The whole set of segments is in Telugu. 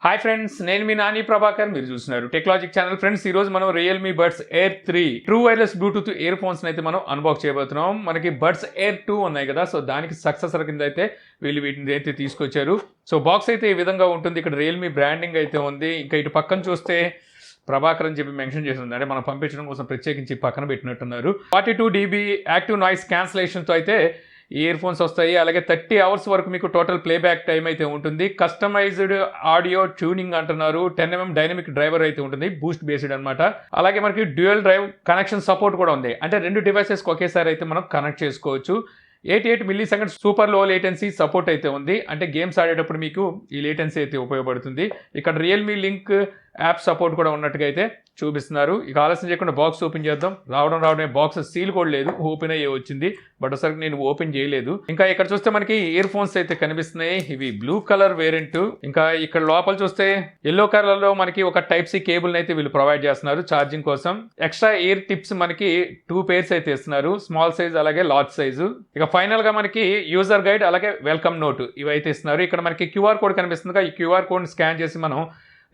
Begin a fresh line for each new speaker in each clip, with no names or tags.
హాయ్ ఫ్రెండ్స్, నేను మీ నాని ప్రభాకర్. మీరు చూస్తున్నారు టెక్నాలజిక్ ఛానల్. ఫ్రెండ్స్, ఈ రోజు మనం Realme Buds Air3 true wireless Bluetooth ear phones అయితే మనం అన్బాక్స్ చేయబోతున్నాం. మనకి Buds Air2 ఉన్నాయి కదా, సో దానికి సక్సెసర్ కింద అయితే వీళ్ళు వీటిని అయితే తీసుకొచ్చారు. సో బాక్స్ అయితే ఈ విధంగా ఉంటుంది. ఇక్కడ Realme బ్రాండింగ్ అయితే ఉంది. ఇంకా ఇటు పక్కన చూస్తే ప్రభాకర్ అని చెప్పి మెన్షన్ చేస్తుంది. అంటే మనం పంపించడం కోసం ప్రత్యేకించి పక్కన పెట్టినట్టున్నారు. 42 dB యాక్టివ్ నాయిస్ క్యాన్సిలేషన్తో అయితే ఇయర్ ఫోన్స్ వస్తాయి. అలాగే 30 hours వరకు మీకు టోటల్ ప్లేబ్యాక్ టైం అయితే ఉంటుంది. కస్టమైజ్డ్ ఆడియో ట్యూనింగ్ అంటున్నారు. 10mm డైనమిక్ డ్రైవర్ అయితే ఉంటుంది, బూస్ట్ బేస్డ్ అనమాట. అలాగే మనకి డ్యూయల్ డ్రైవ్ కనెక్షన్ సపోర్ట్ కూడా ఉంది. అంటే రెండు డివైసెస్కి ఒకేసారి అయితే మనం కనెక్ట్ చేసుకోవచ్చు. 88 milliseconds సూపర్ లో లేటెన్సీ సపోర్ట్ అయితే ఉంది. అంటే గేమ్స్ ఆడేటప్పుడు మీకు ఈ లేటెన్సీ అయితే ఉపయోగపడుతుంది. ఇక్కడ రియల్మీ లింక్ యాప్ సపోర్ట్ కూడా ఉన్నట్టుగా అయితే చూపిస్తున్నారు. ఇక ఆలస్యం చేయకుండా బాక్స్ ఓపెన్ చేద్దాం. రావడమే బాక్స్ సీల్ కూడా లేదు, ఓపెన్ అయ్యే వచ్చింది. బట్ ఒకసారి నేను ఓపెన్ చేయలేదు. ఇంకా ఇక్కడ చూస్తే మనకి ఇయర్ ఫోన్స్ అయితే కనిపిస్తున్నాయి. ఇవి బ్లూ కలర్ వేరియంట్. ఇంకా ఇక్కడ లోపల చూస్తే ఎల్లో కలర్ లో మనకి ఒక టైప్ సి కేబుల్ అయితే వీళ్ళు ప్రొవైడ్ చేస్తున్నారు ఛార్జింగ్ కోసం. ఎక్స్ట్రా ఇయర్ టిప్స్ మనకి 2 pairs అయితే ఇస్తున్నారు, స్మాల్ సైజ్ అలాగే లార్జ్ సైజు. ఇక ఫైనల్ గా మనకి యూజర్ గైడ్ అలాగే వెల్కమ్ నోట్ ఇవైతే ఇస్తున్నారు. ఇక్కడ మనకి క్యూఆర్ కోడ్ కనిపిస్తుంది. ఈ క్యూఆర్ కోడ్ స్కాన్ చేసి మనం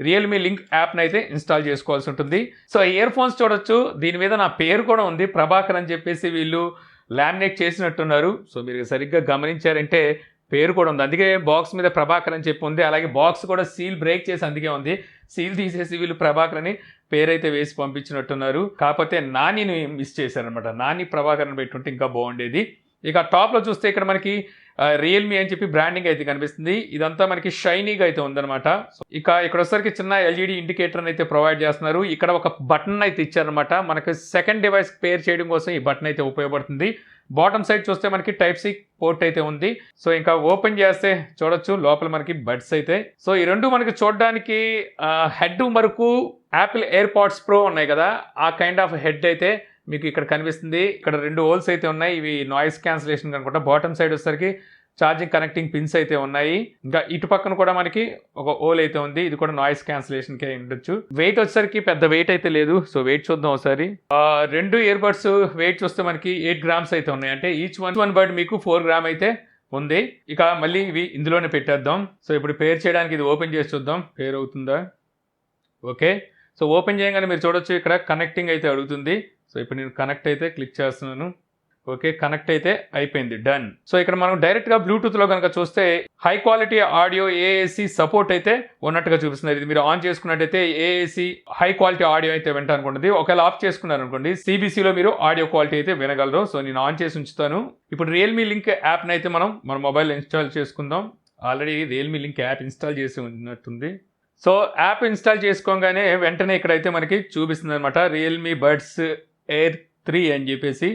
రియల్మీ లింక్ యాప్ని అయితే ఇన్స్టాల్ చేసుకోవాల్సి ఉంటుంది. సో ఇయర్ ఫోన్స్ చూడొచ్చు. దీని మీద నా పేరు కూడా ఉంది, ప్రభాకర్ అని చెప్పేసి వీళ్ళు లామినేట్ చేసినట్టున్నారు. సో మీరు సరిగ్గా గమనించారంటే పేరు కూడా ఉంది, అందుకే బాక్స్ మీద ప్రభాకర్ అని చెప్పి ఉంది. అలాగే బాక్స్ కూడా సీల్ బ్రేక్ చేసి అందుకే ఉంది. సీల్ తీసేసి వీళ్ళు ప్రభాకర్ అని పేరైతే వేసి పంపించినట్టున్నారు. కాకపోతే నానిని మిస్ చేశారనమాట. నాని ప్రభాకర్ అని పెట్టుంటే ఇంకా బాగుండేది. ఇక టాప్లో చూస్తే ఇక్కడ మనకి రియల్మీ అని చెప్పి బ్రాండింగ్ అయితే కనిపిస్తుంది. ఇదంతా మనకి షైనీగా అయితే ఉందన్నమాట. ఇక ఇక్కడ వచ్చేసరికి చిన్న ఎల్ఈడి ఇండికేటర్ అయితే ప్రొవైడ్ చేస్తున్నారు. ఇక్కడ ఒక బటన్ అయితే ఇచ్చారనమాట. మనకి సెకండ్ డివైస్ పేర్ చేయడం కోసం ఈ బటన్ అయితే ఉపయోగపడుతుంది. బాటమ్ సైడ్ చూస్తే మనకి టైప్ సి పోర్ట్ అయితే ఉంది. సో ఇంకా ఓపెన్ చేస్తే చూడొచ్చు లోపల మనకి బడ్స్ అయితే. సో ఈ రెండు మనకి చూడడానికి హెడ్ వరకు యాపిల్ ఎయిర్ పాడ్స్ ప్రో ఉన్నాయి కదా, ఆ కైండ్ ఆఫ్ హెడ్ అయితే మీకు ఇక్కడ కనిపిస్తుంది. ఇక్కడ 2 హోల్స్ అయితే ఉన్నాయి. ఇవి నాయిస్ క్యాన్సిలేషన్ అనుకుంటా. బాటమ్ సైడ్ వచ్చేసరికి ఛార్జింగ్ కనెక్టింగ్ పిన్స్ అయితే ఉన్నాయి. ఇంకా ఇటు పక్కన కూడా మనకి ఒక హోల్ అయితే ఉంది. ఇది కూడా నాయిస్ క్యాన్సిలేషన్కే ఉండొచ్చు. వెయిట్ వచ్చేసరికి పెద్ద వెయిట్ అయితే లేదు. సో వెయిట్ చూద్దాం ఒకసారి. 2 ఇయర్ బడ్స్ వెయిట్ చూస్తే మనకి 8 grams అయితే ఉన్నాయి. అంటే ఈచ్ వన్ బడ్ మీకు 4 grams అయితే ఉంది. ఇక మళ్ళీ ఇవి ఇందులోనే పెట్టేద్దాం. సో ఇప్పుడు పేర్ చేయడానికి ఇది ఓపెన్ చేసి చూద్దాం పేర్ అవుతుందా. ఓకే, సో ఓపెన్ చేయగానే మీరు చూడొచ్చు ఇక్కడ కనెక్టింగ్ అయితే అడుగుతుంది. సో ఇప్పుడు నేను కనెక్ట్ అయితే క్లిక్ చేస్తున్నాను. ఓకే, కనెక్ట్ అయితే అయిపోయింది, డన్. సో ఇక్కడ మనం డైరెక్ట్గా బ్లూటూత్లో కనుక చూస్తే high quality audio AAC support అయితే ఉన్నట్టుగా చూపిస్తున్నారు. ఇది మీరు ఆన్ చేసుకున్నట్టయితే ఏఏసీ హై క్వాలిటీ ఆడియో అయితే వింటానుకుంటుంది. ఒకవేళ ఆఫ్ చేసుకున్నారు అనుకోండి సిబిసిలో మీరు ఆడియో క్వాలిటీ అయితే వినగలరు. సో నేను ఆన్ చేసి ఉంచుతాను. ఇప్పుడు రియల్మీ లింక్ యాప్ని అయితే మనం మన మొబైల్లో ఇన్స్టాల్ చేసుకుందాం. Already Realme link app install చేసి ఉన్నట్టుంది. సో యాప్ ఇన్స్టాల్ చేసుకోగానే వెంటనే ఇక్కడైతే మనకి చూపిస్తుంది అనమాట రియల్మీ బడ్స్ Air3 అని చెప్పేసి.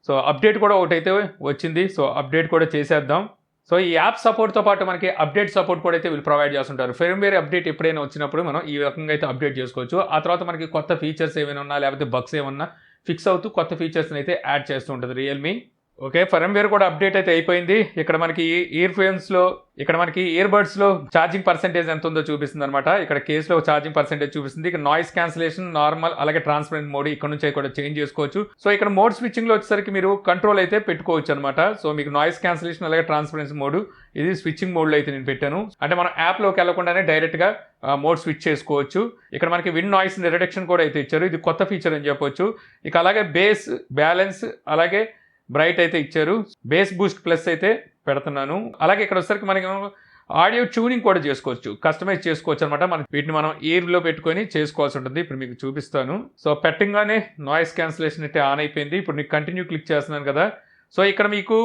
సో అప్డేట్ కూడా ఒకటైతే వచ్చింది. సో అప్డేట్ కూడా చేసేద్దాం. సో ఈ యాప్ సపోర్ట్తో పాటు మనకి అప్డేట్ సపోర్ట్ కూడా అయితే వీళ్ళు ప్రొవైడ్ చేస్తుంటారు. ఫర్మ్వేర్ అప్డేట్ ఎప్పుడైనా వచ్చినప్పుడు మనం ఈ రకంగా అయితే అప్డేట్ చేసుకోవచ్చు. ఆ తర్వాత మనకి కొత్త ఫీచర్స్ ఏమైనా ఉన్నా లేకపోతే బగ్స్ ఏమన్నా ఫిక్స్ అవుతూ కొత్త ఫీచర్స్ని అయితే యాడ్ చేస్తూ ఉంటుంది రియల్మీ. ఓకే, ఫర్మ్వేర్ కూడా అప్డేట్ అయితే అయిపోయింది. ఇక్కడ మనకి ఇయర్ ఫోన్స్లో ఇక్కడ మనకి ఇయర్ బడ్స్లో ఛార్జింగ్ పర్సెంటేజ్ ఎంత ఉందో చూపిస్తుంది అనమాట. ఇక్కడ కేసులో ఛార్జింగ్ పర్సెంటేజ్ చూపిస్తుంది. ఇక్కడ నాయిస్ క్యాన్సిలేషన్, నార్మల్ అలాగే ట్రాన్స్పరెంట్ మోడ్ ఇక్కడ నుంచి కూడా చేంజ్ చేసుకోవచ్చు. సో ఇక్కడ మోడ్ స్విచ్చింగ్లో వచ్చేసరికి మీరు కంట్రోల్ అయితే పెట్టుకోవచ్చు అనమాట. సో మీకు నాయిస్ క్యాన్సిలేషన్ అలాగే ట్రాన్స్పరెన్సీ మోడ్ ఇది స్విచ్చింగ్ మోడ్లో అయితే నేను పెట్టాను. అంటే మనం యాప్లోకి వెళ్లకుండానే డైరెక్ట్గా మోడ్ స్విచ్ చేసుకోవచ్చు. ఇక్కడ మనకి విండ్ నాయిస్ రిడక్షన్ కూడా అయితే ఇచ్చారు. ఇది కొత్త ఫీచర్ అని చెప్పొచ్చు. ఇక అలాగే బేస్, బ్యాలెన్స్ అలాగే బ్రైట్ అయితే ఇచ్చారు. బేస్ బూస్ట్ ప్లస్ అయితే పెడుతున్నాను. అలాగే ఇక్కడ వచ్చేసరికి మనకి ఆడియో ట్యూనింగ్ కూడా చేసుకోవచ్చు, కస్టమైజ్ చేసుకోవచ్చు అనమాట. వీటిని మనం ఇయర్లో పెట్టుకొని చేసుకోవాల్సి ఉంటుంది. ఇప్పుడు మీకు చూపిస్తాను. సో పెట్టంగానే నాయిస్ క్యాన్సిలేషన్ అయితే ఆన్ అయిపోయింది. ఇప్పుడు నీకు కంటిన్యూ క్లిక్ చేస్తున్నాను కదా. సో ఇక్కడ మీకు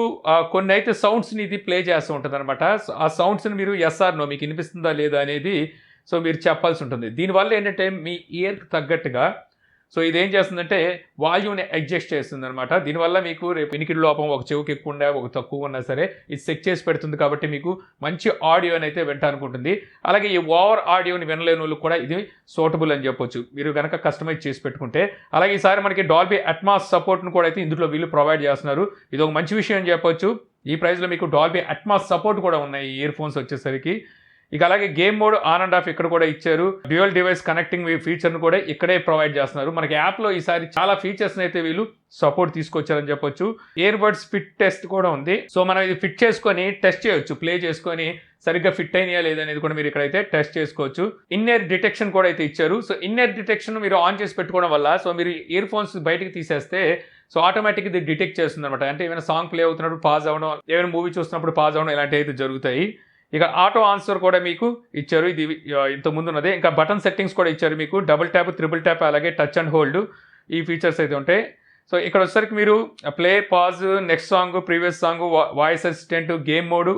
కొన్ని అయితే సౌండ్స్ని ఇది ప్లే చేస్తూ ఉంటుంది అనమాట. ఆ సౌండ్స్ని మీరు ఎస్ఆర్ నో మీకు వినిపిస్తుందా లేదా అనేది సో మీరు చెప్పాల్సి ఉంటుంది. దీనివల్ల ఏంటంటే మీ ఇయర్కి తగ్గట్టుగా సో ఇదేం చేస్తుందంటే వాల్యూమ్ని అడ్జస్ట్ చేస్తుంది అనమాట. దీనివల్ల మీకు రేపు వినికిడి లోపం ఒక చెవుకి ఎక్కువ ఉన్నా ఒక తక్కువ ఉన్నా సరే ఇది చెక్ చేసి పెడుతుంది. కాబట్టి మీకు మంచి ఆడియోని అయితే వింటానుకుంటుంది. అలాగే ఈ ఓవర్ ఆడియోని వినలేని వాళ్ళకి కూడా ఇది సూటబుల్ అని చెప్పొచ్చు మీరు కనుక కస్టమైజ్ చేసి పెట్టుకుంటే. అలాగే ఈసారి మనకి డాల్బీ అట్మాస్ సపోర్ట్ను కూడా అయితే ఇందులో వీళ్ళు ప్రొవైడ్ చేస్తున్నారు. ఇది ఒక మంచి విషయం అని చెప్పొచ్చు. ఈ ప్రైస్లో మీకు డాల్బీ అట్మాస్ సపోర్ట్ కూడా ఉన్నాయి ఈ ఇయర్ ఫోన్స్ వచ్చేసరికి. ఇక అలాగే game mode on and of ఇక్కడ కూడా ఇచ్చారు. డ్యూయల్ డివైస్ కనెక్టింగ్ ఫీచర్ను కూడా ఇక్కడే ప్రొవైడ్ చేస్తున్నారు. మనకి యాప్లో ఈసారి చాలా ఫీచర్స్ని అయితే వీళ్ళు సపోర్ట్ తీసుకొచ్చారని చెప్పొచ్చు. ఇయర్ బడ్స్ ఫిట్ టెస్ట్ కూడా ఉంది. సో మనం ఇది ఫిట్ చేసుకొని టెస్ట్ చేయొచ్చు, ప్లే చేసుకొని సరిగ్గా ఫిట్ అయినాయా లేదనేది కూడా మీరు ఇక్కడైతే టెస్ట్ చేసుకోవచ్చు. ఇన్నర్ డిటెక్షన్ కూడా అయితే ఇచ్చారు. సో ఇన్నర్ డిటెక్షన్ మీరు ఆన్ చేసి పెట్టుకోవడం వల్ల సో మీరు ఇయర్ ఫోన్స్ బయటకు తీసేస్తే సో ఆటోమేటిక్ ఇది డిటెక్ట్ చేస్తుంది అనమాట. అంటే ఏమైనా సాంగ్ ప్లే అవుతున్నప్పుడు పాజ్ అవ్వడం, ఏమైనా మూవీ చూస్తున్నప్పుడు పాజ్ అవ్వడం ఇలాంటివి అయితే జరుగుతాయి. ఇక ఆటో ఆన్సర్ కూడా మీకు ఇచ్చారు. ఇది ఇంత ముందు ఉన్నదే. ఇంకా బటన్ సెట్టింగ్స్ కూడా ఇచ్చారు మీకు. డబుల్ ట్యాప్, త్రిబుల్ ట్యాప్, అలాగే టచ్ అండ్ హోల్డ్ ఈ ఫీచర్స్ అయితే ఉంటాయి. సో ఇక్కడ వచ్చేసరికి మీరు play, pause, next song, previous song, voice assistant, game mode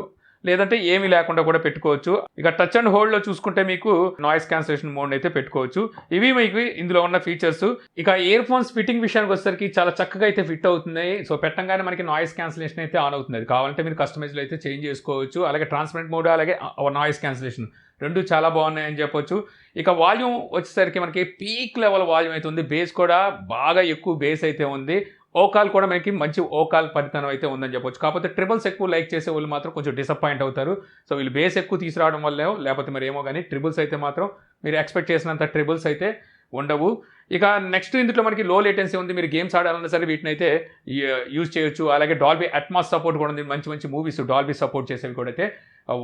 లేదంటే ఏమీ లేకుండా కూడా పెట్టుకోవచ్చు. ఇక టచ్ అండ్ హోల్డ్లో చూసుకుంటే మీకు నాయిస్ క్యాన్సిలేషన్ మోడ్ అయితే పెట్టుకోవచ్చు. ఇవి మీకు ఇందులో ఉన్న ఫీచర్స్. ఇక ఇయర్ ఫోన్స్ ఫిట్టింగ్ విషయానికి వచ్చేసరికి చాలా చక్కగా అయితే ఫిట్ అవుతున్నాయి. సో పెట్టంగానే మనకి నాయిస్ క్యాన్సిలేషన్ అయితే ఆన్ అవుతుంది. అది కావాలంటే మీరు కస్టమైజ్లో అయితే చేంజ్ చేసుకోవచ్చు. అలాగే ట్రాన్స్పరెంట్ మోడ్, అలాగే నాయిస్ క్యాన్సిలేషన్ రెండు చాలా బాగున్నాయని చెప్పొచ్చు. ఇక వాల్యూమ్ వచ్చేసరికి మనకి పీక్ లెవెల్ వాల్యూమ్ అయితే ఉంది. బేస్ కూడా బాగా ఎక్కువ బేస్ అయితే ఉంది. ఓకాల్ కూడా మనకి మంచి ఓకాల్ పరితనం అయితే ఉందని చెప్పొచ్చు. కాకపోతే ట్రిబుల్స్ ఎక్కువ లైక్ చేసే వాళ్ళు మాత్రం కొంచెం డిసప్పాయింట్ అవుతారు. సో వీళ్ళు బేస్ ఎక్కువ తీసుకురావడం వల్ల లేకపోతే మరి ఏమో కానీ ట్రిబుల్స్ అయితే మాత్రం మీరు ఎక్స్పెక్ట్ చేసినంత ట్రిబుల్స్ అయితే ఉండవు. ఇక నెక్స్ట్ ఇందులో మనకి లో లేటెన్సీ ఉంది. మీరు గేమ్స్ ఆడాలన్నా సరే వీటిని అయితే యూజ్ చేయొచ్చు. అలాగే డాల్బీ అట్మాస్ సపోర్ట్ కూడా ఉంది. మంచి మంచి మూవీస్ డాల్బీ సపోర్ట్ చేసేవి కూడా అయితే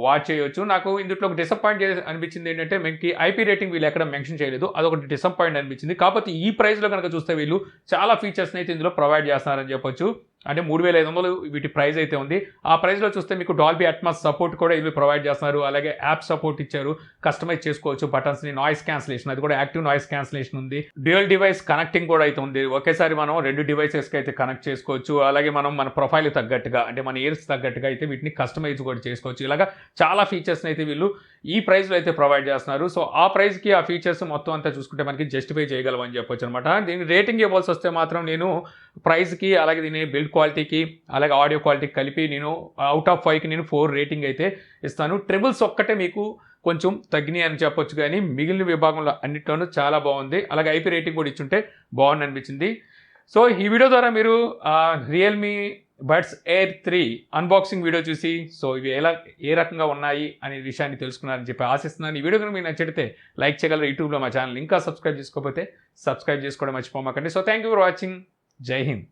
వాచ్ చేయొచ్చు. నాకు ఇందులో ఒక డిసప్పాయింట్ అనిపించింది ఏంటంటే మనకి ఐపీ రేటింగ్ వీళ్ళు ఎక్కడ మెన్షన్ చేయలేదు. అదొకటి డిసప్పాయింట్ అనిపించింది. కాకపోతే ఈ ప్రైస్లో కనుక చూస్తే వీళ్ళు చాలా ఫీచర్స్ని అయితే ఇందులో ప్రొవైడ్ చేస్తున్నారని చెప్పొచ్చు. అంటే 3500 వీటి ప్రైస్ అయితే ఉంది. ఆ ప్రైస్లో చూస్తే మీకు డాల్బీ అట్మాస్ సపోర్ట్ కూడా ఇవి ప్రొవైడ్ చేస్తున్నారు. అలాగే యాప్ సపోర్ట్ ఇచ్చారు. కస్టమైజ్ చేసుకోవచ్చు బటన్స్ని. నాయిస్ క్యాన్సిలేషన్, అది కూడా యాక్టివ్ నాయిస్ క్యాన్సిలేషన్ ఉంది. డ్యూయల్ డివైస్ కనెక్టింగ్ కూడా అయితే ఉంది. ఒకేసారి మనం 2 డివైసెస్కి అయితే కనెక్ట్ చేసుకోవచ్చు. అలాగే మనం మన ప్రొఫైల్ తగ్గట్టుగా, అంటే మన ఇయర్స్ తగ్గట్టుగా అయితే వీటిని కస్టమైజ్ కూడా చేసుకోవచ్చు. ఇలాగా చాలా ఫీచర్స్ని అయితే వీళ్ళు ఈ ప్రైస్లో అయితే ప్రొవైడ్ చేస్తున్నారు. సో ఆ ప్రైస్కి ఆ ఫీచర్స్ మొత్తం అంతా చూసుకుంటే మనకి జస్టిఫై చేయగలమని చెప్పొచ్చు అనమాట. దీనికి రేటింగ్ ఇవ్వాల్సి వస్తే మాత్రం నేను ప్రైస్కి, అలాగే దీని బిల్డ్ క్వాలిటీకి, అలాగే ఆడియో క్వాలిటీకి కలిపి నేను అవుట్ ఆఫ్ 5కి నేను 4 రేటింగ్ అయితే ఇస్తాను. ట్రిబుల్స్ ఒక్కటే మీకు కొంచెం తగ్గినాయి అని చెప్పొచ్చు, కానీ మిగిలిన విభాగంలో అన్నిట్లోనూ చాలా బాగుంది. అలాగే ఐపీ రేటింగ్ కూడా ఇచ్చుంటే బాగుంది అనిపించింది. సో ఈ వీడియో ద్వారా మీరు Realme buds air 3 unboxing video చూసి సో ఇవి ఏ రకంగా ఉన్నాయి అనే విషయాన్ని తెలుసుకున్నారని చెప్పి ఆశిస్తున్నాను. ఈ వీడియో కనుక మీకు నచ్చితే లైక్ చేయగలరు. యూట్యూబ్లో మా ఛానల్ ఇంకా సబ్స్క్రైబ్ చేసుకోకపోతే సబ్స్క్రైబ్ చేసుకోవడం మర్చిపోమాకండి. So thank you for watching. జై హింద్.